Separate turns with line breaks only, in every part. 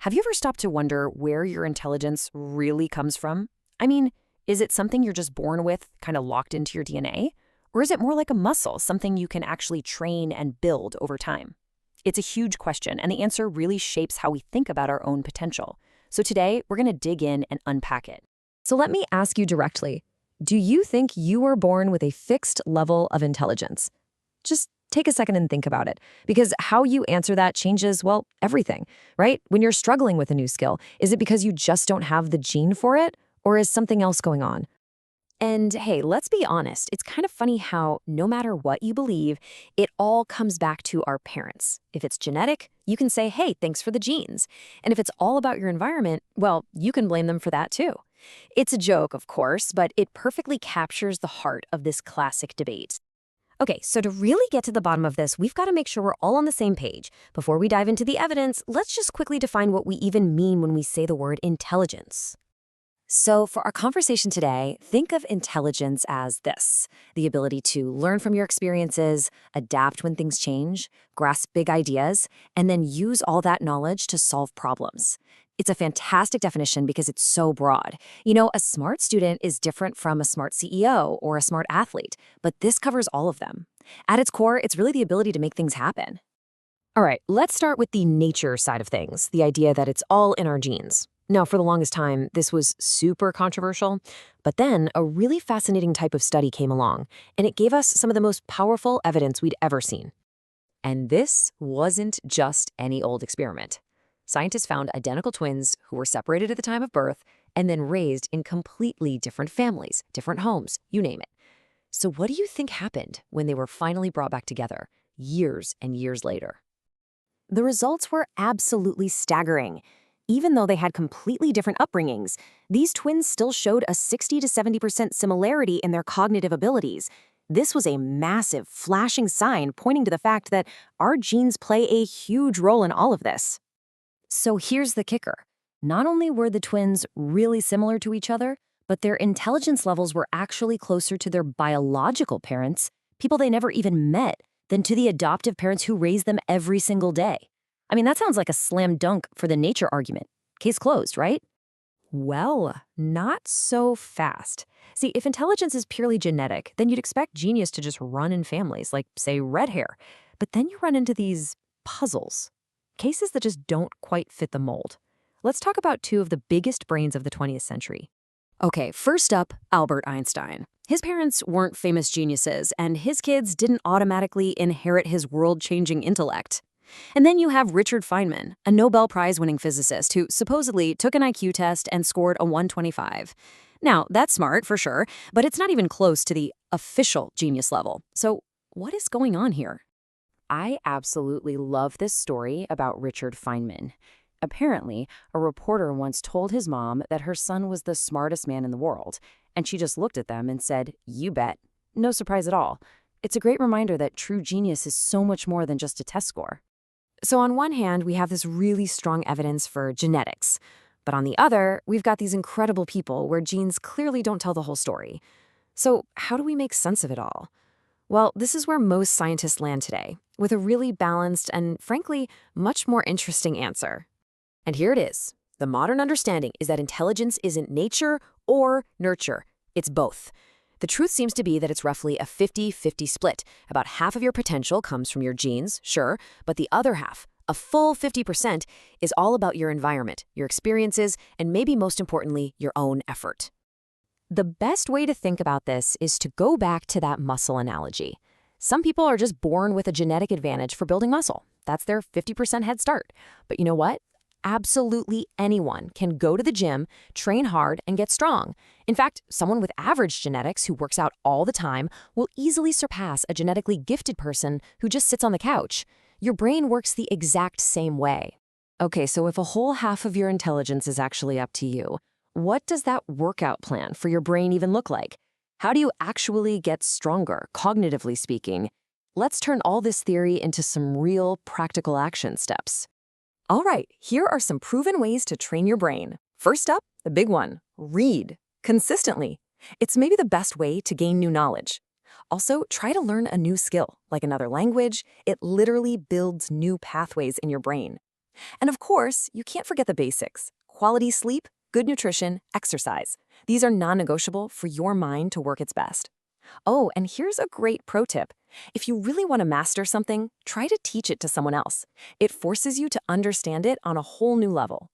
Have you ever stopped to wonder where your intelligence really comes from? I mean, is it something you're just born with, kind of locked into your DNA? Or is it more like a muscle, something you can actually train and build over time? It's a huge question, and the answer really shapes how we think about our own potential. So today, we're going to dig in and unpack it.
So let me ask you directly, do you think you were born with a fixed level of intelligence? Just take a second and think about it, because how you answer that changes, well, everything, right? When you're struggling with a new skill, is it because you just don't have the gene for it, or is something else going on?
And hey, let's be honest, it's kind of funny how no matter what you believe, it all comes back to our parents. If it's genetic, you can say, hey, thanks for the genes. And if it's all about your environment, well, you can blame them for that too. It's a joke, of course, but it perfectly captures the heart of this classic debate. Okay, so to really get to the bottom of this, we've got to make sure we're all on the same page. Before we dive into the evidence, let's just quickly define what we even mean when we say the word intelligence. So for our conversation today, think of intelligence as this: the ability to learn from your experiences, adapt when things change, grasp big ideas, and then use all that knowledge to solve problems. It's a fantastic definition because it's so broad. You know, a smart student is different from a smart CEO or a smart athlete, but this covers all of them. At its core, it's really the ability to make things happen. All right, let's start with the nature side of things, the idea that it's all in our genes. Now, for the longest time, this was super controversial, but then a really fascinating type of study came along, and it gave us some of the most powerful evidence we'd ever seen. And this wasn't just any old experiment. Scientists found identical twins who were separated at the time of birth and then raised in completely different families, different homes, you name it. So what do you think happened when they were finally brought back together, years and years later? The results were absolutely staggering. Even though they had completely different upbringings, these twins still showed a 60 to 70% similarity in their cognitive abilities. This was a massive, flashing sign pointing to the fact that our genes play a huge role in all of this. So here's the kicker. Not only were the twins really similar to each other, but their intelligence levels were actually closer to their biological parents, people they never even met, than to the adoptive parents who raised them every single day. I mean, that sounds like a slam dunk for the nature argument. Case closed, right? Well, not so fast. See, if intelligence is purely genetic, then you'd expect genius to just run in families, like, say, red hair. But then you run into these puzzles, cases that just don't quite fit the mold. Let's talk about two of the biggest brains of the 20th century. Okay, first up, Albert Einstein. His parents weren't famous geniuses, and his kids didn't automatically inherit his world-changing intellect. And then you have Richard Feynman, a Nobel Prize-winning physicist who supposedly took an IQ test and scored a 125. Now, that's smart for sure, but it's not even close to the official genius level. So what is going on here? I absolutely love this story about Richard Feynman. Apparently, a reporter once told his mom that her son was the smartest man in the world, and she just looked at them and said, "You bet." No surprise at all. It's a great reminder that true genius is so much more than just a test score. So on one hand, we have this really strong evidence for genetics. But on the other, we've got these incredible people where genes clearly don't tell the whole story. So how do we make sense of it all? Well, this is where most scientists land today, with a really balanced and, frankly, much more interesting answer. And here it is. The modern understanding is that intelligence isn't nature or nurture. It's both. The truth seems to be that it's roughly a 50-50 split. About half of your potential comes from your genes, sure, but the other half, a full 50%, is all about your environment, your experiences, and maybe most importantly, your own effort. The best way to think about this is to go back to that muscle analogy. Some people are just born with a genetic advantage for building muscle. That's their 50% head start. But you know what? Absolutely anyone can go to the gym, train hard, and get strong. In fact, someone with average genetics who works out all the time will easily surpass a genetically gifted person who just sits on the couch. Your brain works the exact same way. Okay, so if a whole half of your intelligence is actually up to you, what does that workout plan for your brain even look like? How do you actually get stronger, cognitively speaking? Let's turn all this theory into some real practical action steps. All right, here are some proven ways to train your brain. First up, the big one, read consistently. It's maybe the best way to gain new knowledge. Also, try to learn a new skill, like another language. It literally builds new pathways in your brain. And of course, you can't forget the basics: quality sleep, good nutrition, exercise. These are non-negotiable for your mind to work its best. Oh, and here's a great pro tip. If you really want to master something, try to teach it to someone else. It forces you to understand it on a whole new level.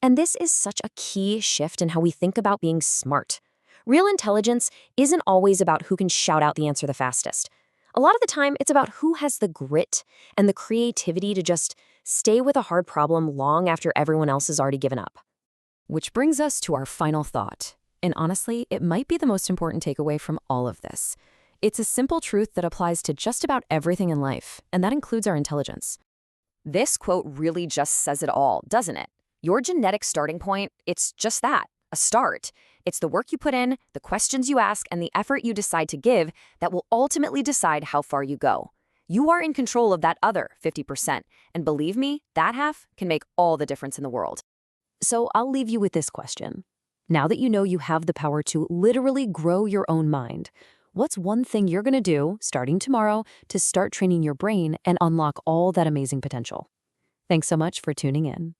And this is such a key shift in how we think about being smart. Real intelligence isn't always about who can shout out the answer the fastest. A lot of the time, it's about who has the grit and the creativity to just stay with a hard problem long after everyone else has already given up.
Which brings us to our final thought. And honestly, it might be the most important takeaway from all of this. It's a simple truth that applies to just about everything in life, and that includes our intelligence. This quote really just says it all, doesn't it? Your genetic starting point, it's just that, a start. It's the work you put in, the questions you ask, and the effort you decide to give that will ultimately decide how far you go. You are in control of that other 50%, and believe me, that half can make all the difference in the world.
So I'll leave you with this question. Now that you know you have the power to literally grow your own mind, what's one thing you're going to do starting tomorrow to start training your brain and unlock all that amazing potential? Thanks so much for tuning in.